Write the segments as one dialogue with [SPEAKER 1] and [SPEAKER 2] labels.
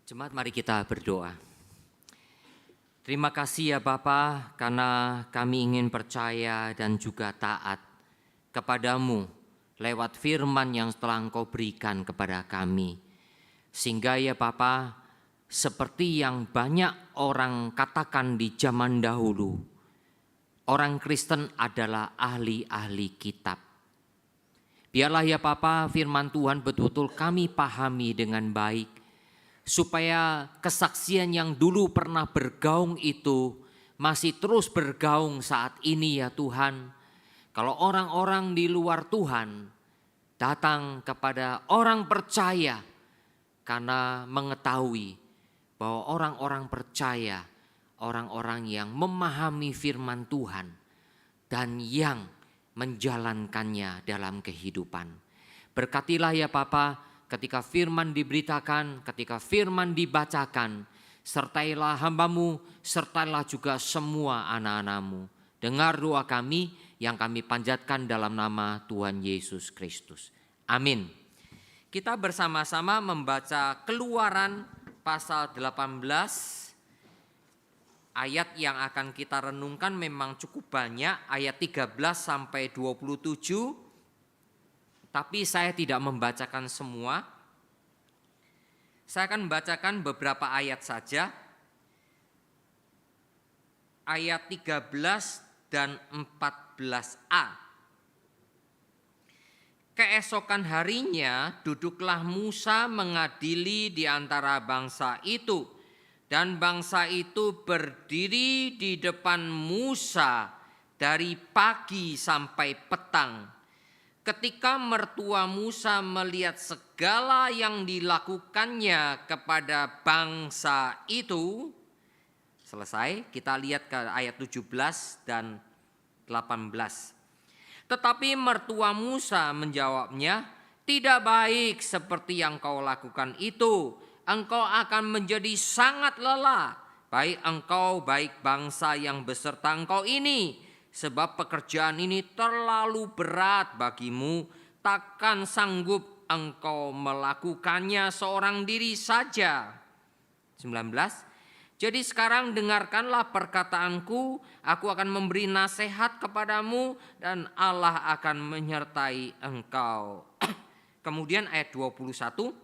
[SPEAKER 1] Jemaat, mari kita berdoa. Terima kasih ya Bapa, karena kami ingin percaya dan juga taat kepadamu lewat firman yang telah Engkau berikan kepada kami. Sehingga ya Bapa, seperti yang banyak orang katakan di zaman dahulu, orang Kristen adalah ahli-ahli kitab. Biarlah ya Bapa, firman Tuhan betul-betul kami pahami dengan baik, supaya kesaksian yang dulu pernah bergaung itu masih terus bergaung saat ini ya Tuhan. Kalau orang-orang di luar Tuhan datang kepada orang percaya karena mengetahui bahwa orang-orang percaya, orang-orang yang memahami firman Tuhan dan yang menjalankannya dalam kehidupan. Berkatilah ya Bapa, ketika firman diberitakan, ketika firman dibacakan, sertailah hamba-Mu, sertailah juga semua anak-anak-Mu. Dengar doa kami yang kami panjatkan dalam nama Tuhan Yesus Kristus. Amin. Kita bersama-sama membaca Keluaran pasal 18. Ayat yang akan kita renungkan memang cukup banyak, ayat 13 sampai 27. Tapi saya tidak membacakan semua. Saya akan membacakan beberapa ayat saja. Ayat 13 dan 14a. Keesokan harinya duduklah Musa mengadili di antara bangsa itu. Dan bangsa itu berdiri di depan Musa dari pagi sampai petang. Ketika mertua Musa melihat segala yang dilakukannya kepada bangsa itu, selesai, kita lihat ke ayat 17 dan 18. Tetapi mertua Musa menjawabnya, tidak baik seperti yang kau lakukan itu. Engkau akan menjadi sangat lelah, baik engkau, baik bangsa yang beserta engkau ini. Sebab pekerjaan ini terlalu berat bagimu, takkan sanggup engkau melakukannya seorang diri saja. 19. Jadi sekarang dengarkanlah perkataanku, aku akan memberi nasihat kepadamu dan Allah akan menyertai engkau. Kemudian ayat 21.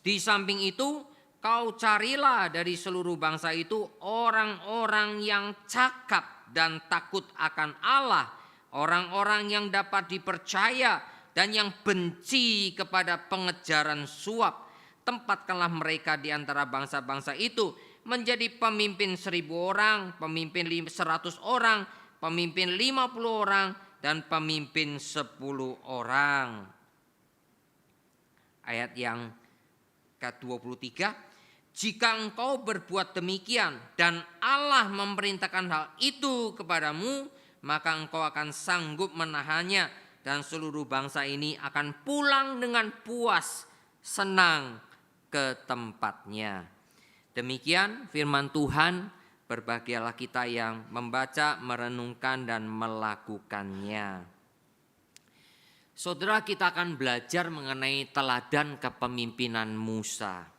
[SPEAKER 1] Di samping itu kau carilah dari seluruh bangsa itu orang-orang yang cakap dan takut akan Allah, orang-orang yang dapat dipercaya dan yang benci kepada pengejaran suap. Tempatkanlah mereka di antara bangsa-bangsa itu menjadi pemimpin 1.000 orang, pemimpin 100 orang, pemimpin 50 orang, dan pemimpin 10 orang. Ayat yang ke-23. Jika engkau berbuat demikian dan Allah memerintahkan hal itu kepadamu, maka engkau akan sanggup menahannya dan seluruh bangsa ini akan pulang dengan puas, senang ke tempatnya. Demikian firman Tuhan, berbahagialah kita yang membaca, merenungkan dan melakukannya. Saudara, kita akan belajar mengenai teladan kepemimpinan Musa.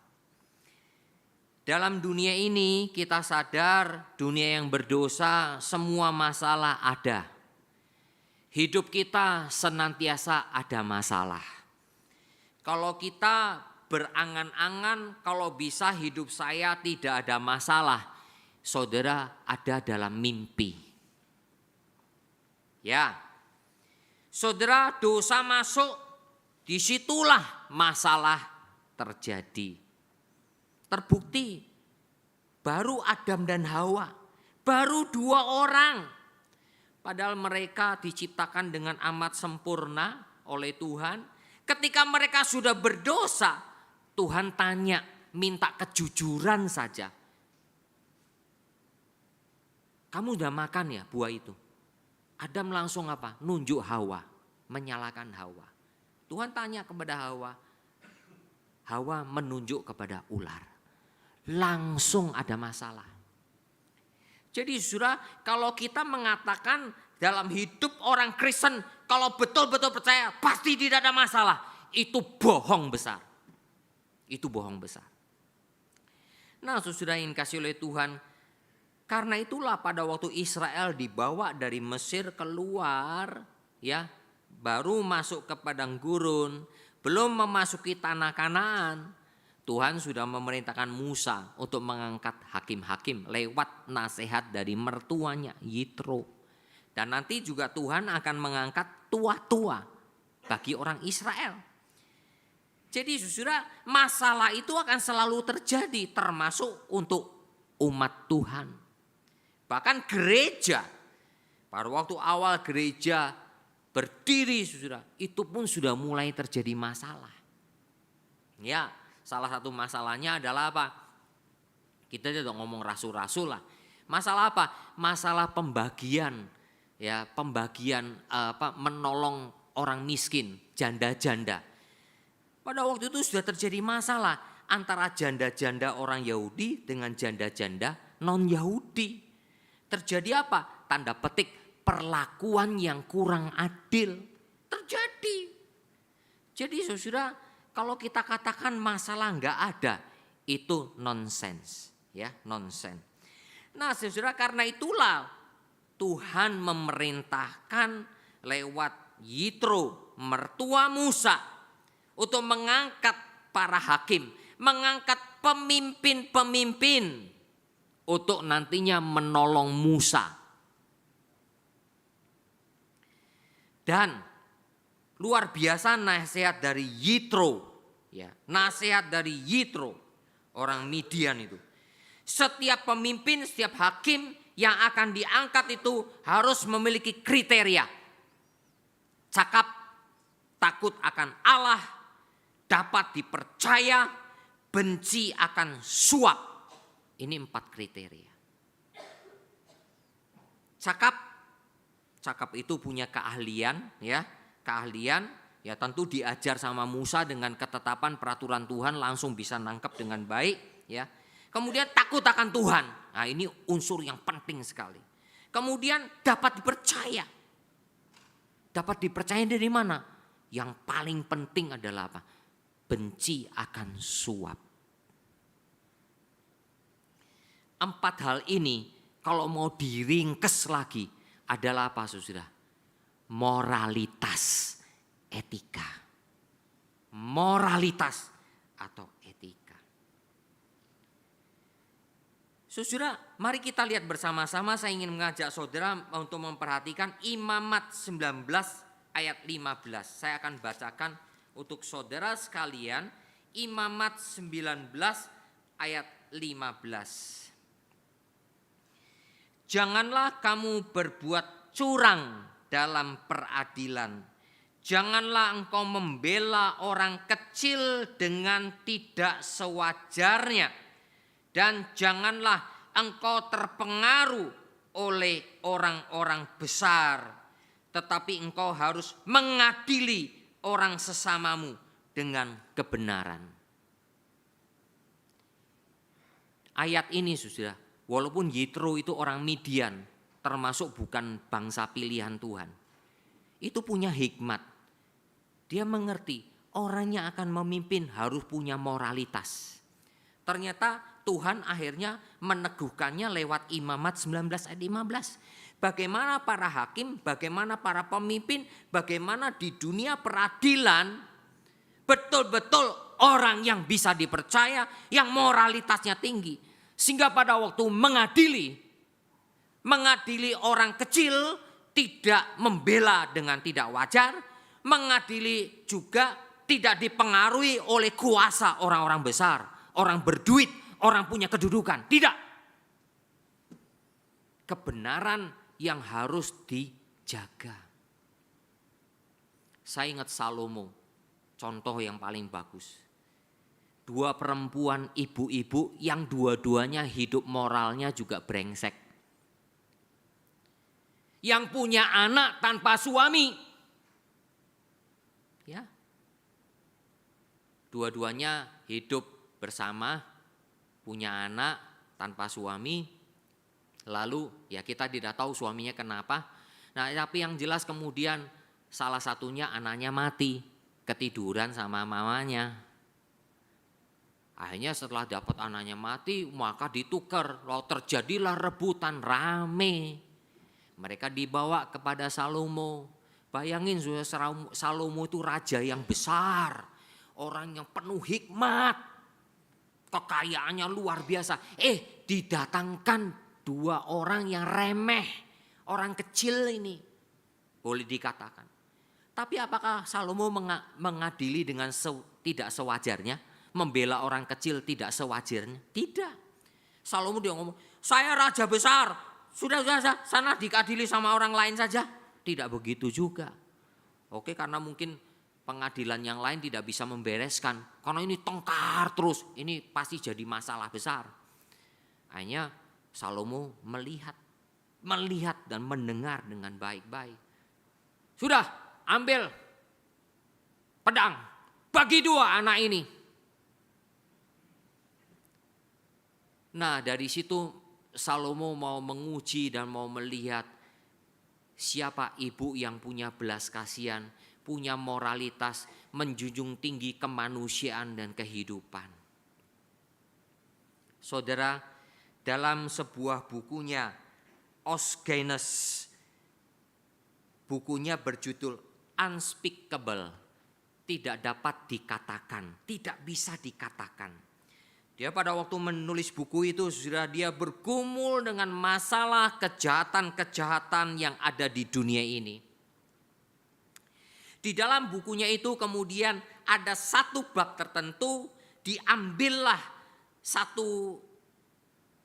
[SPEAKER 1] Dalam dunia ini kita sadar dunia yang berdosa semua masalah ada. Hidup kita senantiasa ada masalah. Kalau kita berangan-angan kalau bisa hidup saya tidak ada masalah, saudara ada dalam mimpi. Ya, saudara dosa masuk, disitulah masalah terjadi. Terbukti baru Adam dan Hawa, baru 2 orang. Padahal mereka diciptakan dengan amat sempurna oleh Tuhan. Ketika mereka sudah berdosa, Tuhan tanya, minta kejujuran saja. Kamu udah makan ya buah itu? Adam langsung apa? Nunjuk Hawa, menyalahkan Hawa. Tuhan tanya kepada Hawa, Hawa menunjuk kepada ular. Langsung ada masalah. Jadi saudara, kalau kita mengatakan dalam hidup orang Kristen, kalau betul-betul percaya pasti tidak ada masalah, itu bohong besar. Itu bohong besar. Nah, saudara yang kasih oleh Tuhan, karena itulah pada waktu Israel dibawa dari Mesir keluar, ya, baru masuk ke padang gurun, belum memasuki tanah Kanaan, Tuhan sudah memerintahkan Musa untuk mengangkat hakim-hakim lewat nasihat dari mertuanya Yitro. Dan nanti juga Tuhan akan mengangkat tua-tua bagi orang Israel. Jadi saudara, masalah itu akan selalu terjadi termasuk untuk umat Tuhan. Bahkan gereja, pada waktu awal gereja berdiri saudara, itu pun sudah mulai terjadi masalah. Ya, salah satu masalahnya adalah apa? Kita tidak ngomong rasul-rasul lah. Masalah apa? Masalah pembagian, ya, pembagian menolong orang miskin, janda-janda. Pada waktu itu sudah terjadi masalah antara janda-janda orang Yahudi dengan janda-janda non-Yahudi. Terjadi apa? Tanda petik perlakuan yang kurang adil. Terjadi. Jadi saudara, kalau kita katakan masalah enggak ada, itu nonsens, ya, nonsens. Nah, saudara, karena itulah Tuhan memerintahkan lewat Yitro, mertua Musa, untuk mengangkat para hakim, mengangkat pemimpin-pemimpin untuk nantinya menolong Musa. Dan luar biasa nasihat dari Yitro, ya, nasihat dari Yitro, orang Midian itu. Setiap pemimpin, setiap hakim yang akan diangkat itu harus memiliki kriteria. Cakap, takut akan Allah, dapat dipercaya, benci akan suap. Ini 4 kriteria. Cakap itu punya keahlian, ya, keahlian, ya, tentu diajar sama Musa dengan ketetapan peraturan Tuhan, langsung bisa nangkep dengan baik, ya. Kemudian takut akan Tuhan. Nah, ini unsur yang penting sekali. Kemudian dapat dipercaya. Dapat dipercaya dari mana? Yang paling penting adalah apa? Benci akan suap. 4 hal ini kalau mau diringkes lagi adalah apa, saudara? Moralitas, etika. Moralitas atau etika. Saudara, mari kita lihat bersama-sama. Saya ingin mengajak saudara untuk memperhatikan Imamat 19 ayat 15. Saya akan bacakan untuk saudara sekalian, Imamat 19 ayat 15. Janganlah kamu berbuat curang dalam peradilan. Janganlah engkau membela orang kecil dengan tidak sewajarnya. Dan janganlah engkau terpengaruh oleh orang-orang besar. Tetapi engkau harus mengadili orang sesamamu dengan kebenaran. Ayat ini saudara, walaupun Yitro itu orang Midian, termasuk bukan bangsa pilihan Tuhan, itu punya hikmat. Dia mengerti orang yang akan memimpin harus punya moralitas. Ternyata Tuhan akhirnya meneguhkannya lewat Imamat 19 ayat 15. Bagaimana para hakim, bagaimana para pemimpin, bagaimana di dunia peradilan betul-betul orang yang bisa dipercaya, yang moralitasnya tinggi. Sehingga pada waktu mengadili orang kecil tidak membela dengan tidak wajar, mengadili juga tidak dipengaruhi oleh kuasa orang-orang besar, orang berduit, orang punya kedudukan. Tidak. Kebenaran yang harus dijaga. Saya ingat Salomo, contoh yang paling bagus. 2 perempuan ibu-ibu yang dua-duanya hidup moralnya juga brengsek. Yang punya anak tanpa suami. Ya. Dua-duanya hidup bersama, punya anak tanpa suami. Lalu ya kita tidak tahu suaminya kenapa. Nah, tapi yang jelas kemudian salah satunya anaknya mati, ketiduran sama mamanya. Akhirnya setelah dapat anaknya mati, maka ditukar. Lalu terjadilah rebutan rame. Mereka dibawa kepada Salomo. Bayangin Salomo itu raja yang besar. Orang yang penuh hikmat. Kekayaannya luar biasa. Didatangkan dua orang yang remeh. Orang kecil ini. Boleh dikatakan. Tapi apakah Salomo mengadili dengan tidak sewajarnya? Membela orang kecil tidak sewajarnya? Tidak. Salomo dia ngomong, saya raja besar, sudah sana diadili sama orang lain saja. Tidak begitu juga. Oke, karena mungkin pengadilan yang lain tidak bisa membereskan. Karena ini tengkar terus, ini pasti jadi masalah besar. Akhirnya Salomo melihat dan mendengar dengan baik-baik. Sudah, ambil pedang, bagi dua anak ini. Nah, dari situ Salomo mau menguji dan mau melihat siapa ibu yang punya belas kasihan, punya moralitas, menjunjung tinggi kemanusiaan dan kehidupan. Saudara, dalam sebuah bukunya Os Guinness, bukunya berjudul Unspeakable, tidak dapat dikatakan, tidak bisa dikatakan. Dia pada waktu menulis buku itu sudah dia bergumul dengan masalah kejahatan-kejahatan yang ada di dunia ini. Di dalam bukunya itu kemudian ada satu bab tertentu, diambillah satu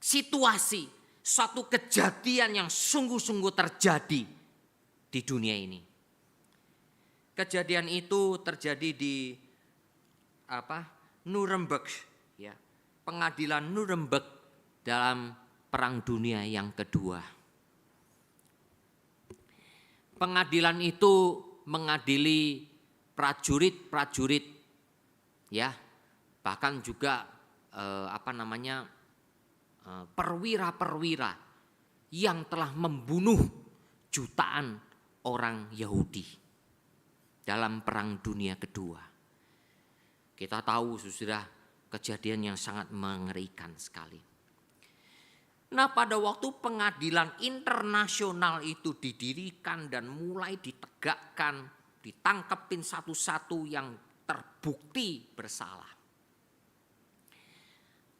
[SPEAKER 1] situasi, satu kejadian yang sungguh-sungguh terjadi di dunia ini. Kejadian itu terjadi di Nuremberg, ya. Pengadilan Nuremberg dalam Perang Dunia yang kedua. Pengadilan itu mengadili prajurit-prajurit, ya, bahkan juga perwira-perwira yang telah membunuh jutaan orang Yahudi dalam Perang Dunia Kedua. Kita tahu sudah kejadian yang sangat mengerikan sekali. Nah, pada waktu pengadilan internasional itu didirikan dan mulai ditegakkan, ditangkepin satu-satu yang terbukti bersalah.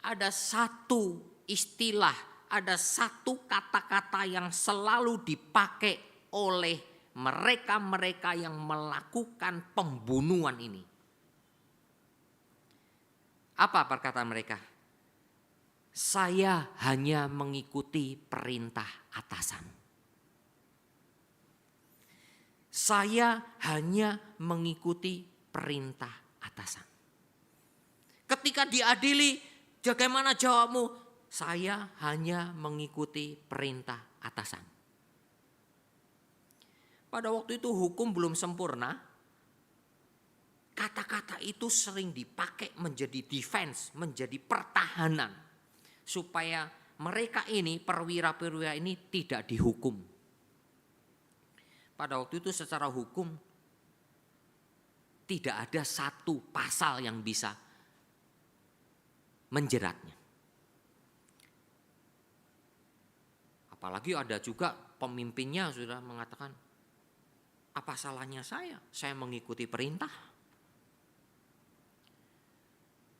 [SPEAKER 1] Ada satu istilah, ada satu kata-kata yang selalu dipakai oleh mereka-mereka yang melakukan pembunuhan ini. Apa perkataan mereka? Saya hanya mengikuti perintah atasan. Saya hanya mengikuti perintah atasan. Ketika diadili, bagaimana jawabmu? Saya hanya mengikuti perintah atasan. Pada waktu itu hukum belum sempurna. Kata-kata itu sering dipakai menjadi defense, menjadi pertahanan. Supaya mereka ini, perwira-perwira ini tidak dihukum. Pada waktu itu secara hukum tidak ada satu pasal yang bisa menjeratnya. Apalagi ada juga pemimpinnya sudah mengatakan, apa salahnya saya mengikuti perintah.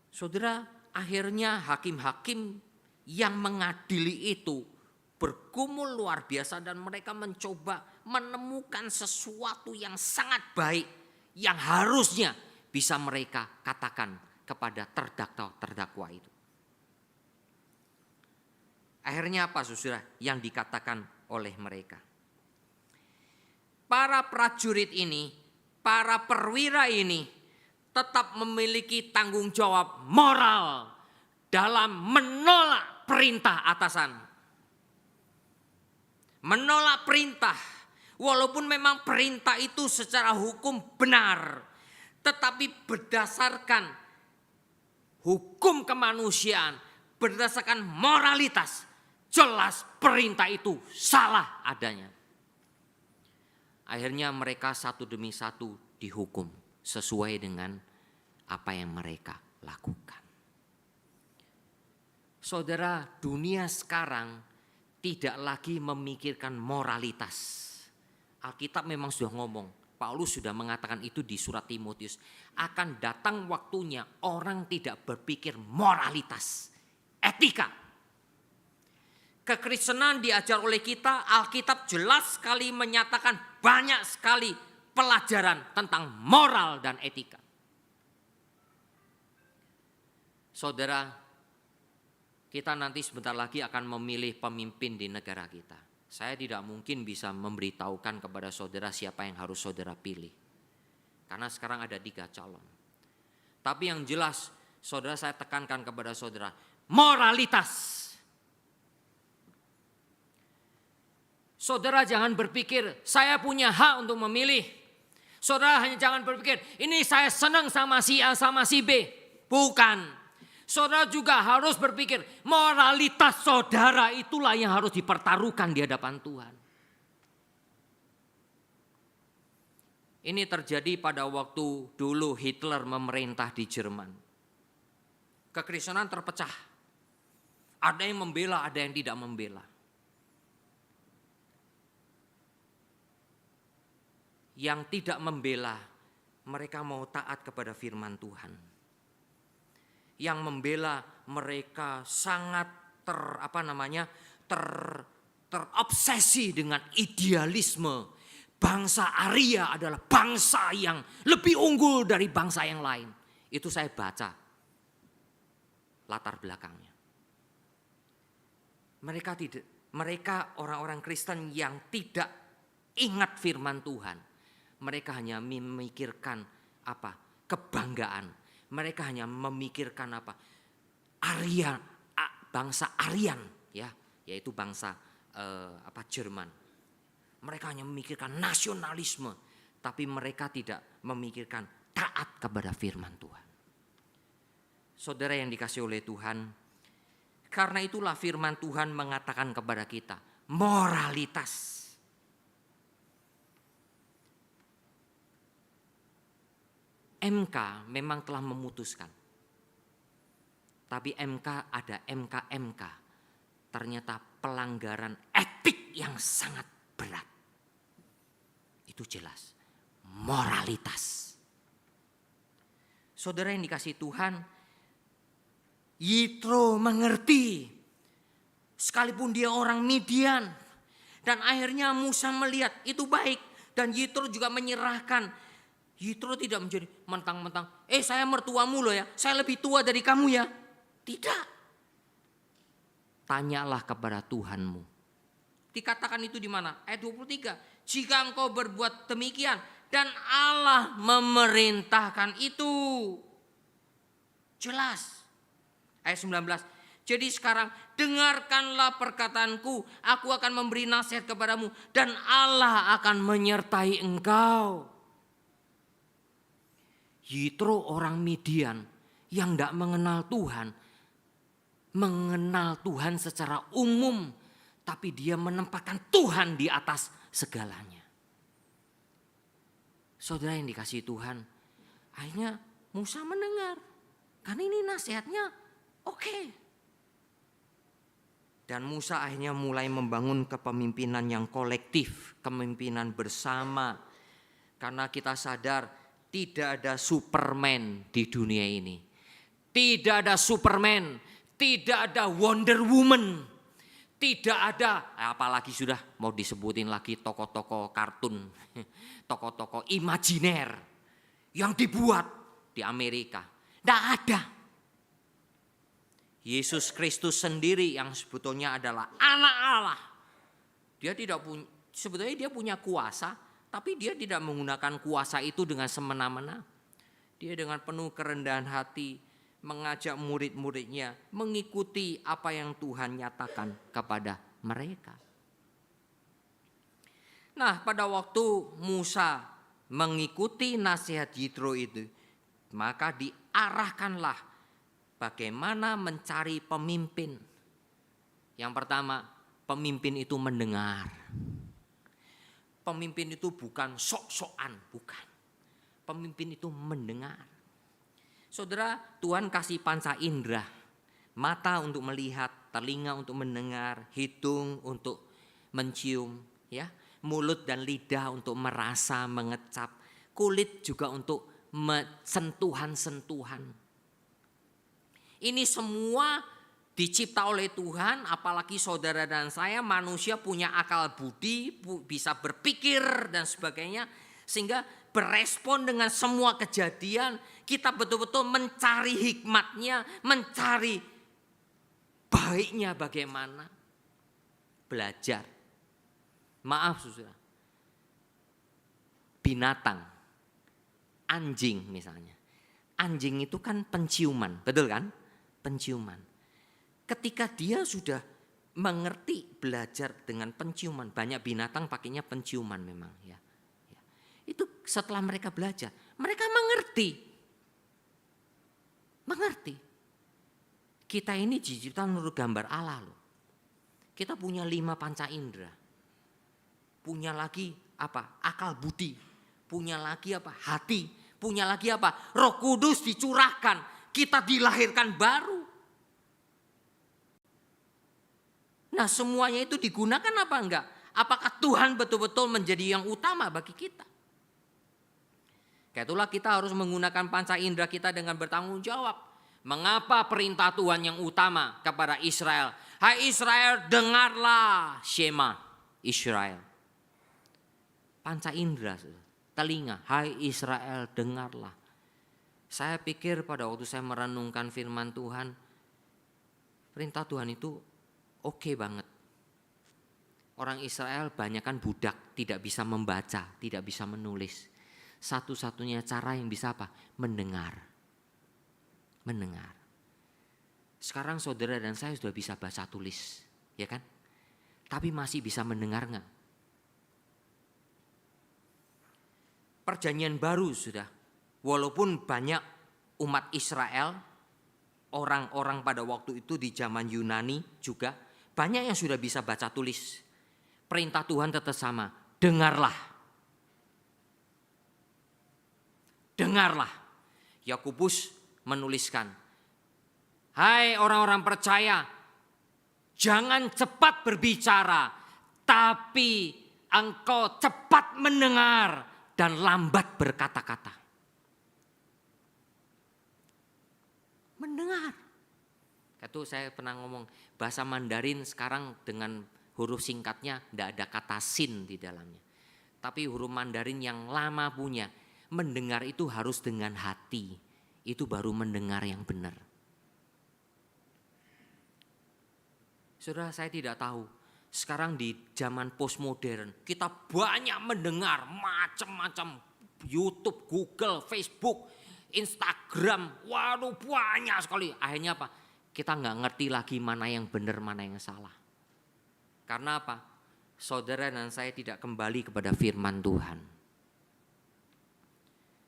[SPEAKER 1] Saudara, akhirnya hakim-hakim yang mengadili itu bergumul luar biasa dan mereka mencoba menemukan sesuatu yang sangat baik yang harusnya bisa mereka katakan kepada terdakwa itu. Akhirnya apa saudara yang dikatakan oleh mereka? Para prajurit ini, para perwira ini tetap memiliki tanggung jawab moral dalam menolak perintah atasan. Menolak perintah, walaupun memang perintah itu secara hukum benar, tetapi berdasarkan hukum kemanusiaan, berdasarkan moralitas, jelas perintah itu salah adanya. Akhirnya mereka satu demi satu dihukum sesuai dengan apa yang mereka lakukan. Saudara, dunia sekarang tidak lagi memikirkan moralitas. Alkitab memang sudah ngomong, Paulus sudah mengatakan itu di surat Timotius. Akan datang waktunya orang tidak berpikir moralitas, etika. Kekristenan diajar oleh kita, Alkitab jelas sekali menyatakan banyak sekali pelajaran tentang moral dan etika. Saudara, kita nanti sebentar lagi akan memilih pemimpin di negara kita. Saya tidak mungkin bisa memberitahukan kepada saudara siapa yang harus saudara pilih. Karena sekarang ada 3 calon. Tapi yang jelas, saudara, saya tekankan kepada saudara, moralitas. Saudara jangan berpikir, saya punya hak untuk memilih. Saudara hanya jangan berpikir, ini saya senang sama si A sama si B. Bukan. Saudara juga harus berpikir, moralitas saudara itulah yang harus dipertaruhkan di hadapan Tuhan. Ini terjadi pada waktu dulu Hitler memerintah di Jerman. Kekristenan terpecah. Ada yang membela, ada yang tidak membela. Yang tidak membela, mereka mau taat kepada firman Tuhan. Yang membela, mereka sangat terobsesi dengan idealisme. Bangsa Arya adalah bangsa yang lebih unggul dari bangsa yang lain. Itu saya baca latar belakangnya. Mereka orang-orang Kristen yang tidak ingat firman Tuhan. Mereka hanya memikirkan kebanggaan. Mereka hanya memikirkan Arya, bangsa Aryan, ya, yaitu bangsa Jerman. Mereka hanya memikirkan nasionalisme, tapi mereka tidak memikirkan taat kepada firman Tuhan. Saudara yang dikasihi oleh Tuhan, karena itulah firman Tuhan mengatakan kepada kita, moralitas. MK memang telah memutuskan. Tapi ada MK. Ternyata pelanggaran etik yang sangat berat. Itu jelas. Moralitas. Saudara yang dikasihi Tuhan, Yitro mengerti. Sekalipun dia orang Midian. Dan akhirnya Musa melihat itu baik. Dan Yitro juga menyerahkan. Yitro tidak menjadi mentang-mentang, saya mertuamu loh ya, saya lebih tua dari kamu ya. Tidak. Tanyalah kepada Tuhanmu. Dikatakan itu di mana? Ayat 23. Jika engkau berbuat demikian dan Allah memerintahkan itu. Jelas. Ayat 19. Jadi sekarang dengarkanlah perkataanku, aku akan memberi nasihat kepadamu dan Allah akan menyertai engkau. Yitro orang Midian yang tidak mengenal Tuhan secara umum, tapi dia menempatkan Tuhan di atas segalanya. Saudara yang dikasihi Tuhan, akhirnya Musa mendengar, karena ini nasihatnya oke. Dan Musa akhirnya mulai membangun kepemimpinan yang kolektif, kepemimpinan bersama, karena kita sadar tidak ada Superman di dunia ini. Tidak ada Superman, tidak ada Wonder Woman, tidak ada, apalagi sudah mau disebutin lagi tokoh-tokoh kartun, tokoh-tokoh imajiner yang dibuat di Amerika. Tidak ada. Yesus Kristus sendiri yang sebetulnya adalah anak Allah. Dia tidak punya, sebetulnya dia punya kuasa. Tapi dia tidak menggunakan kuasa itu dengan semena-mena. Dia dengan penuh kerendahan hati mengajak murid-muridnya mengikuti apa yang Tuhan nyatakan kepada mereka. Nah, pada waktu Musa mengikuti nasihat Yitro itu, maka diarahkanlah bagaimana mencari pemimpin. Yang pertama, pemimpin itu mendengar. Pemimpin itu bukan sok-sokan, bukan. Pemimpin itu mendengar. Saudara, Tuhan kasih panca indera. Mata untuk melihat, telinga untuk mendengar, hidung untuk mencium, ya. Mulut dan lidah untuk merasa, mengecap, kulit juga untuk sentuhan-sentuhan. Ini semua dicipta oleh Tuhan, apalagi saudara dan saya manusia punya akal budi, bisa berpikir dan sebagainya. Sehingga berespon dengan semua kejadian, kita betul-betul mencari hikmatnya, mencari baiknya bagaimana. Belajar. Maaf saudara, binatang, anjing misalnya. Anjing itu kan penciuman, betul kan? Penciuman. Ketika dia sudah mengerti belajar dengan penciuman, banyak binatang pakainya penciuman memang ya. Itu setelah mereka belajar, mereka mengerti. Mengerti. Kita ini diciptakan menurut gambar Allah loh. Kita punya 5 panca indera. Punya lagi apa? Akal budi. Punya lagi apa? Hati. Punya lagi apa? Roh Kudus dicurahkan. Kita dilahirkan baru. Nah semuanya itu digunakan apa enggak? Apakah Tuhan betul-betul menjadi yang utama bagi kita? Itulah kita harus menggunakan panca indera kita dengan bertanggung jawab. Mengapa perintah Tuhan yang utama kepada Israel? Hai Israel, dengarlah, Shema Israel. Panca indera, telinga, hai Israel, dengarlah. Saya pikir pada waktu saya merenungkan firman Tuhan, perintah Tuhan itu oke banget. Orang Israel banyakkan budak, tidak bisa membaca, tidak bisa menulis. Satu-satunya cara yang bisa apa? Mendengar. Mendengar. Sekarang saudara dan saya sudah bisa baca tulis, ya kan? Tapi masih bisa mendengar enggak? Perjanjian baru sudah. Walaupun banyak umat Israel, orang-orang pada waktu itu di zaman Yunani juga, banyak yang sudah bisa baca tulis. Perintah Tuhan tetap sama, dengarlah. Dengarlah. Yakobus menuliskan, hai orang-orang percaya, jangan cepat berbicara, tapi engkau cepat mendengar dan lambat berkata-kata. Mendengar. Itu saya pernah ngomong, bahasa Mandarin sekarang dengan huruf singkatnya tidak ada kata sin di dalamnya. Tapi huruf Mandarin yang lama punya, mendengar itu harus dengan hati. Itu baru mendengar yang benar. Saudara, saya tidak tahu. Sekarang di zaman postmodern, kita banyak mendengar macam-macam YouTube, Google, Facebook, Instagram. Waduh banyak sekali. Akhirnya apa? Kita nggak ngerti lagi mana yang benar, mana yang salah. Karena apa? Saudara dan saya tidak kembali kepada firman Tuhan.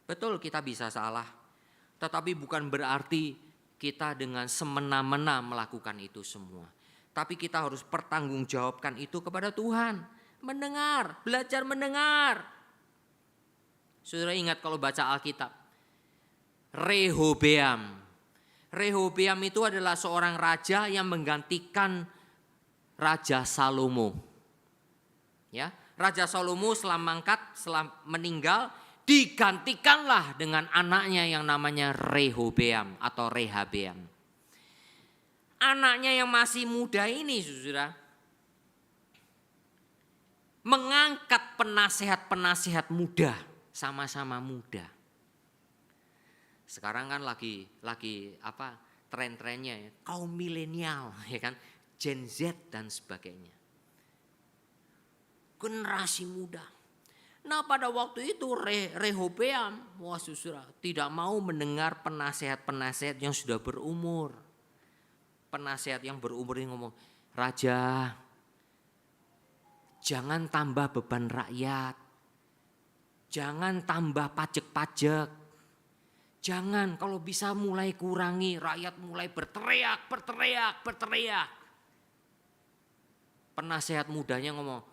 [SPEAKER 1] Betul kita bisa salah, tetapi bukan berarti kita dengan semena-mena melakukan itu semua. Tapi kita harus pertanggungjawabkan itu kepada Tuhan. Mendengar, belajar mendengar. Saudara ingat kalau baca Alkitab. Rehobeam. Rehobeam itu adalah seorang raja yang menggantikan Raja Salomo. Ya, Raja Salomo setelah meninggal, digantikanlah dengan anaknya yang namanya Rehobeam atau Rehabeam. Anaknya yang masih muda ini saudara, mengangkat penasehat-penasehat muda, sama-sama muda. Sekarang kan lagi apa tren-trennya ya, kaum milenial ya kan, Gen Z dan sebagainya. Generasi muda. Nah pada waktu itu Rehobeam, wah saudara, tidak mau mendengar penasehat-penasehat yang sudah berumur. Penasehat yang berumur ini ngomong, Raja, jangan tambah beban rakyat. Jangan tambah pajak-pajak. Jangan, kalau bisa mulai kurangi, rakyat mulai berteriak. Penasehat mudanya ngomong,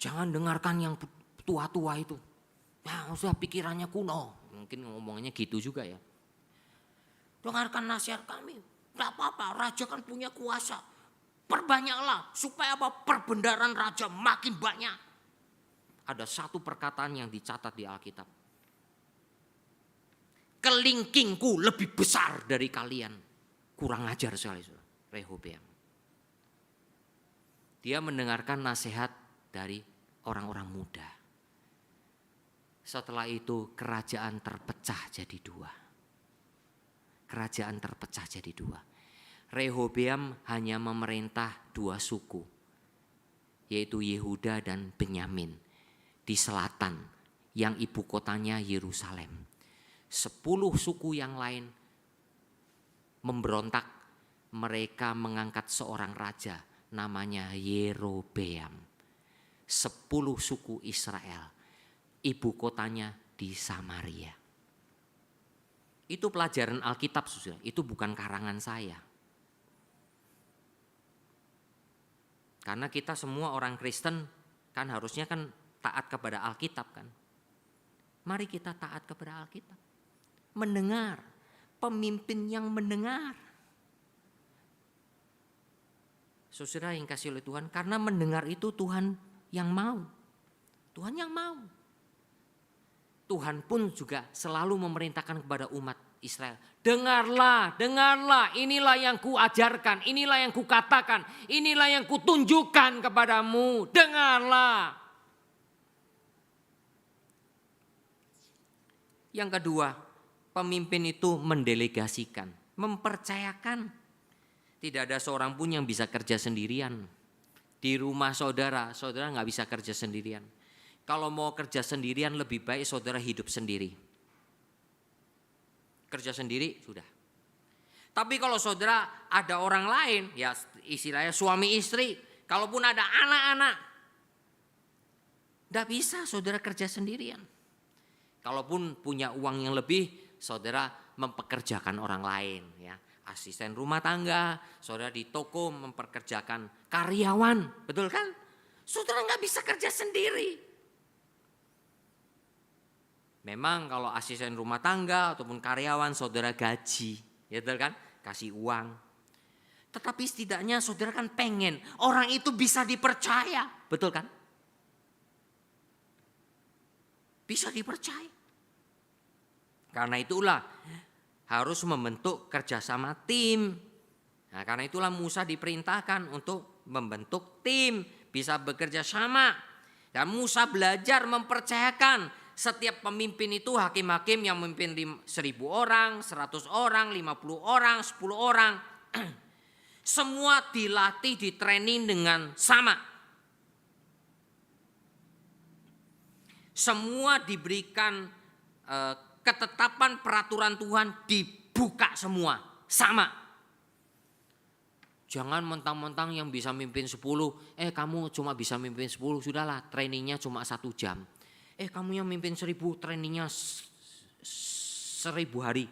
[SPEAKER 1] jangan dengarkan yang tua-tua itu. Ya usah pikirannya kuno. Mungkin ngomongnya gitu juga ya. Dengarkan nasihat kami. Tidak apa-apa, raja kan punya kuasa. Perbanyaklah supaya apa? Perbendaharaan raja makin banyak. Ada satu perkataan yang dicatat di Alkitab. Kelingkingku lebih besar dari kalian. Kurang ajar sekali Rehoboam. Dia mendengarkan nasihat dari orang-orang muda. Setelah itu kerajaan terpecah jadi dua. Kerajaan terpecah jadi dua. Rehoboam hanya memerintah dua suku, yaitu Yehuda dan Benyamin di selatan yang ibu kotanya Yerusalem. 10 suku yang lain memberontak, mereka mengangkat seorang raja namanya Yerobeam. 10 suku Israel, ibu kotanya di Samaria. Itu pelajaran Alkitab, Saudara. Itu bukan karangan saya. Karena kita semua orang Kristen kan harusnya kan taat kepada Alkitab kan. Mari kita taat kepada Alkitab. Mendengar, pemimpin yang mendengar. Saudara yang kasih oleh Tuhan, karena mendengar itu Tuhan yang mau. Tuhan yang mau. Tuhan pun juga selalu memerintahkan kepada umat Israel. Dengarlah, dengarlah, inilah yang kuajarkan, inilah yang kukatakan, inilah yang kutunjukkan kepadamu. Dengarlah. Yang kedua, pemimpin itu mendelegasikan, mempercayakan. Tidak ada seorang pun yang bisa kerja sendirian. Di rumah saudara, saudara nggak bisa kerja sendirian. Kalau mau kerja sendirian lebih baik saudara hidup sendiri. Kerja sendiri sudah. Tapi kalau saudara ada orang lain, ya istilahnya suami istri, kalaupun ada anak-anak, nggak bisa saudara kerja sendirian. Kalaupun punya uang yang lebih, saudara mempekerjakan orang lain, ya. Asisten rumah tangga, saudara di toko memperkerjakan karyawan, betul kan? Saudara nggak bisa kerja sendiri. Memang kalau asisten rumah tangga ataupun karyawan saudara gaji, ya betul kan? Kasih uang. Tetapi setidaknya saudara kan pengen orang itu bisa dipercaya, betul kan? Bisa dipercaya. Karena itulah harus membentuk kerjasama tim. Nah, karena itulah Musa diperintahkan untuk membentuk tim, bisa bekerja sama. Dan Musa belajar mempercayakan setiap pemimpin itu hakim-hakim yang memimpin 1000 orang, 100 orang, 50 orang, 10 orang. Semua dilatih, ditraining dengan sama. Semua diberikan ketetapan peraturan Tuhan, dibuka semua sama. Jangan mentang-mentang yang bisa mimpin 10, kamu cuma bisa mimpin 10, sudahlah trainingnya cuma 1 jam. Kamu yang mimpin 1000, trainingnya 1000 hari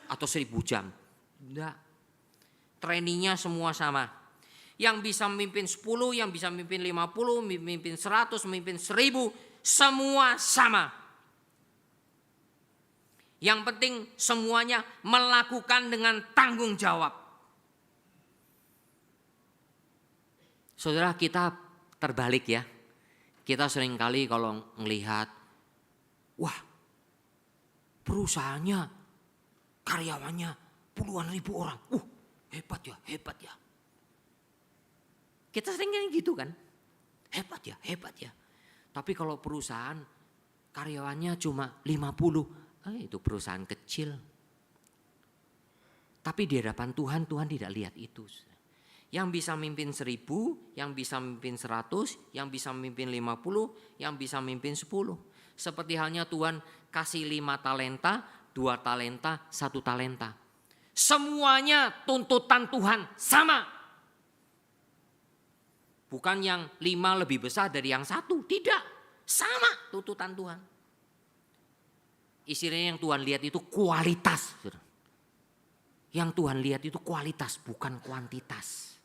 [SPEAKER 1] atau 1000 jam. Enggak. Trainingnya semua sama. Yang bisa memimpin 10, yang bisa memimpin 50, memimpin 100, memimpin 1000, semua sama. Yang penting semuanya melakukan dengan tanggung jawab. Saudara, kita terbalik ya. Kita seringkali kalau melihat, wah perusahaannya, karyawannya puluhan ribu orang. Hebat ya, hebat ya. Kita sering gitu kan. Hebat ya, hebat ya. Tapi kalau perusahaan karyawannya cuma 50, itu perusahaan kecil. Tapi di hadapan Tuhan, Tuhan tidak lihat itu. Yang bisa mimpin 1000, yang bisa mimpin 100, yang bisa mimpin 50, yang bisa mimpin 10. Seperti halnya Tuhan kasih 5 talenta, 2 talenta, 1 talenta. Semuanya tuntutan Tuhan sama. Bukan yang 5 lebih besar dari yang 1, tidak. Sama tuntutan Tuhan. Istilahnya yang Tuhan lihat itu kualitas. Yang Tuhan lihat itu kualitas, bukan kuantitas.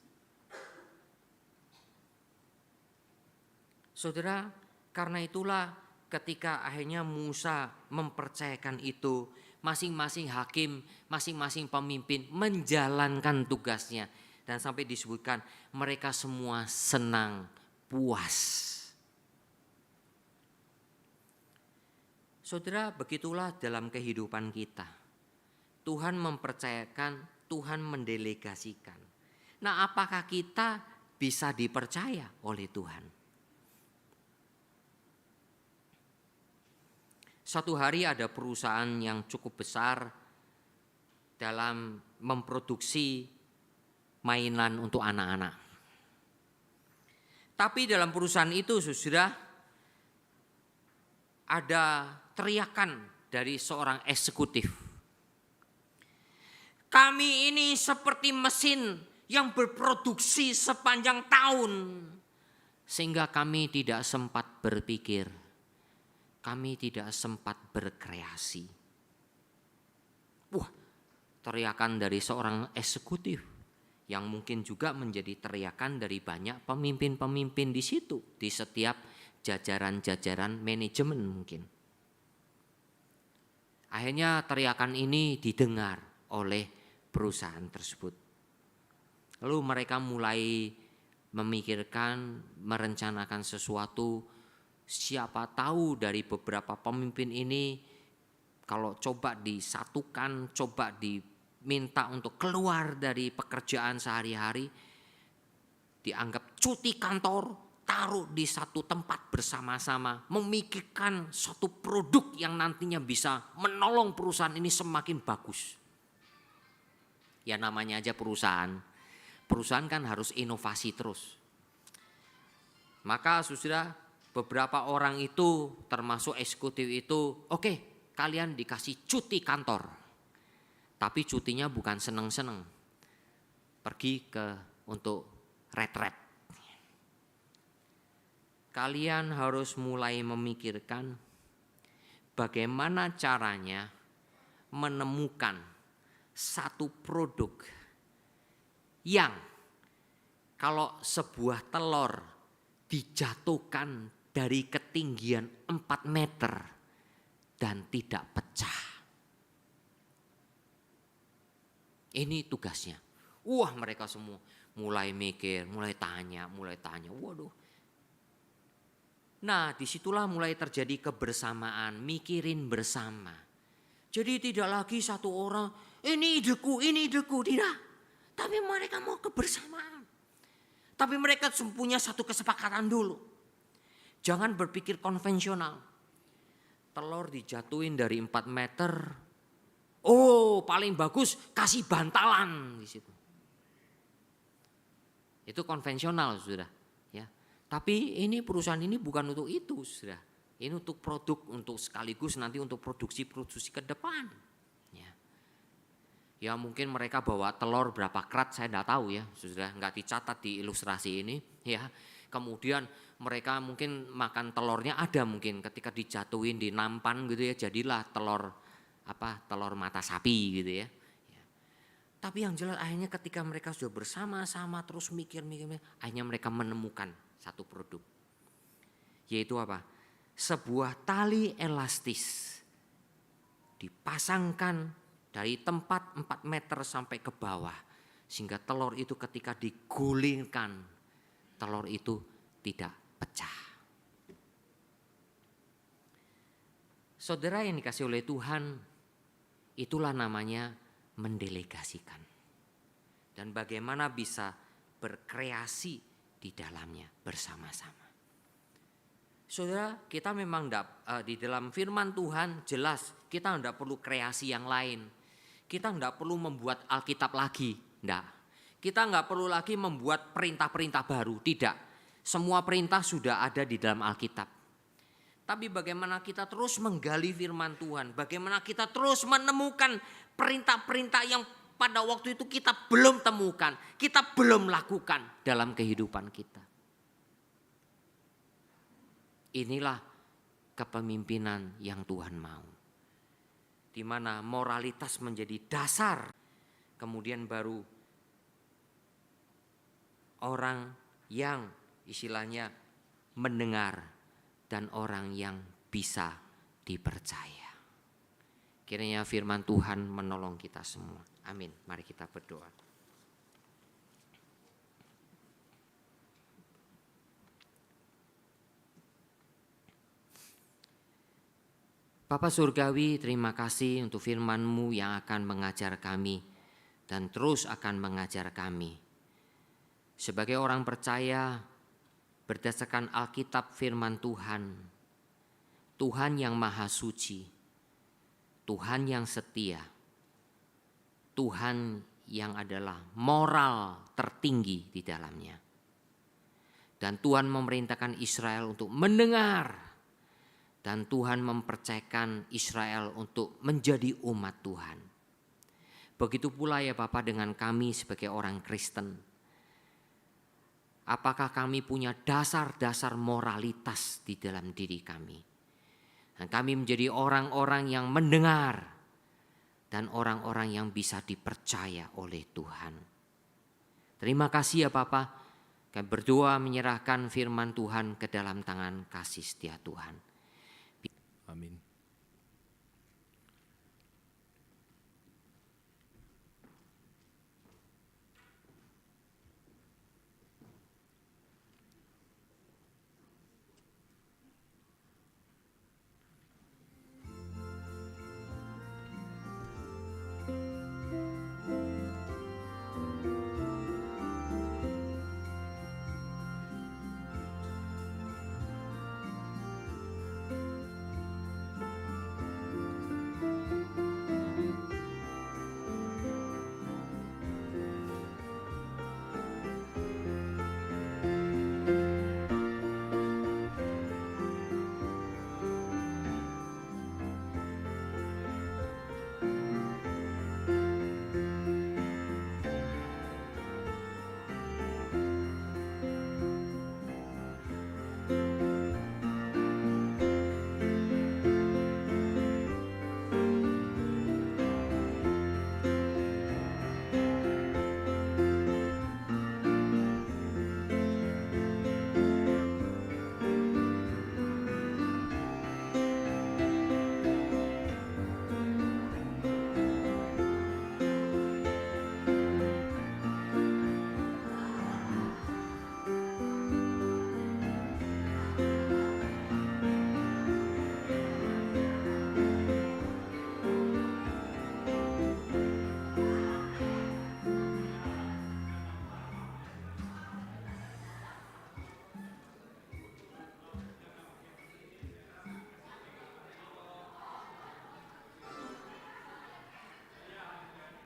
[SPEAKER 1] Saudara, karena itulah ketika akhirnya Musa mempercayakan itu, masing-masing hakim, masing-masing pemimpin menjalankan tugasnya. Dan sampai disebutkan mereka semua senang, puas. Saudara, begitulah dalam kehidupan kita. Tuhan mempercayakan, Tuhan mendelegasikan. Nah, apakah kita bisa dipercaya oleh Tuhan? Suatu hari ada perusahaan yang cukup besar dalam memproduksi mainan untuk anak-anak. Tapi dalam perusahaan itu sudah ada teriakan dari seorang eksekutif. Kami ini seperti mesin yang berproduksi sepanjang tahun, sehingga kami tidak sempat berpikir, kami tidak sempat berkreasi. Wah, teriakan dari seorang eksekutif yang mungkin juga menjadi teriakan dari banyak pemimpin-pemimpin di situ, di setiap jajaran-jajaran manajemen mungkin. Akhirnya teriakan ini didengar oleh perusahaan tersebut. Lalu mereka mulai memikirkan, merencanakan sesuatu. Siapa tahu dari beberapa pemimpin ini kalau coba disatukan, coba diminta untuk keluar dari pekerjaan sehari-hari, dianggap cuti kantor, taruh di satu tempat bersama-sama, memikirkan suatu produk yang nantinya bisa menolong perusahaan ini semakin bagus. Ya namanya aja perusahaan. Perusahaan kan harus inovasi terus. Maka sudah beberapa orang itu termasuk eksekutif itu, oke, kalian dikasih cuti kantor. Tapi cutinya bukan seneng-seneng. Pergi untuk retret. Kalian harus mulai memikirkan bagaimana caranya menemukan satu produk yang kalau sebuah telur dijatuhkan dari ketinggian 4 meter dan tidak pecah. Ini tugasnya. Wah, mereka semua mulai mikir, mulai tanya. Waduh. Nah, disitulah mulai terjadi kebersamaan, mikirin bersama. Jadi tidak lagi satu orang, ini ideku, tidak. Tapi mereka mau kebersamaan. Tapi mereka punya satu kesepakatan dulu. Jangan berpikir konvensional. Telur dijatuhin dari 4 meter, oh paling bagus kasih bantalan di situ. Itu konvensional sudah. Ya. Tapi ini perusahaan ini bukan untuk itu sudah. Ini untuk produk, untuk sekaligus nanti untuk produksi ke depan. Ya mungkin mereka bawa telur berapa krat saya tidak tahu ya, sudah nggak dicatat di ilustrasi ini ya. Kemudian mereka mungkin makan telurnya ada mungkin ketika dijatuhin di nampan gitu ya, jadilah telur mata sapi gitu ya. Tapi yang jelas akhirnya ketika mereka sudah bersama-sama terus mikir, akhirnya mereka menemukan satu produk. Yaitu apa? Sebuah tali elastis dipasangkan dari tempat 4 meter sampai ke bawah. Sehingga telur itu ketika digulingkan, telur itu tidak pecah. Saudara yang dikasih oleh Tuhan, itulah namanya mendelegasikan. Dan bagaimana bisa berkreasi di dalamnya bersama-sama. Saudara, kita memang di dalam firman Tuhan jelas kita tidak perlu kreasi yang lain. Kita tidak perlu membuat Alkitab lagi, tidak. Kita nggak perlu lagi membuat perintah-perintah baru, tidak. Semua perintah sudah ada di dalam Alkitab. Tapi bagaimana kita terus menggali firman Tuhan, bagaimana kita terus menemukan perintah-perintah yang pada waktu itu kita belum temukan, kita belum lakukan dalam kehidupan kita. Inilah kepemimpinan yang Tuhan mau. Di mana moralitas menjadi dasar, kemudian baru orang yang istilahnya mendengar dan orang yang bisa dipercaya. Kiranya firman Tuhan menolong kita semua. Amin. Mari kita berdoa. Bapa Surgawi, terima kasih untuk firman-Mu yang akan mengajar kami dan terus akan mengajar kami. Sebagai orang percaya, berdasarkan Alkitab firman Tuhan, Tuhan yang maha suci, Tuhan yang setia, Tuhan yang adalah moral tertinggi di dalamnya. Dan Tuhan memerintahkan Israel untuk mendengar. Dan Tuhan mempercayakan Israel untuk menjadi umat Tuhan. Begitu pula ya Bapa dengan kami sebagai orang Kristen. Apakah kami punya dasar-dasar moralitas di dalam diri kami? Dan kami menjadi orang-orang yang mendengar dan orang-orang yang bisa dipercaya oleh Tuhan. Terima kasih ya Bapa. Kami berdoa menyerahkan firman Tuhan ke dalam tangan kasih setia Tuhan.
[SPEAKER 2] Amin.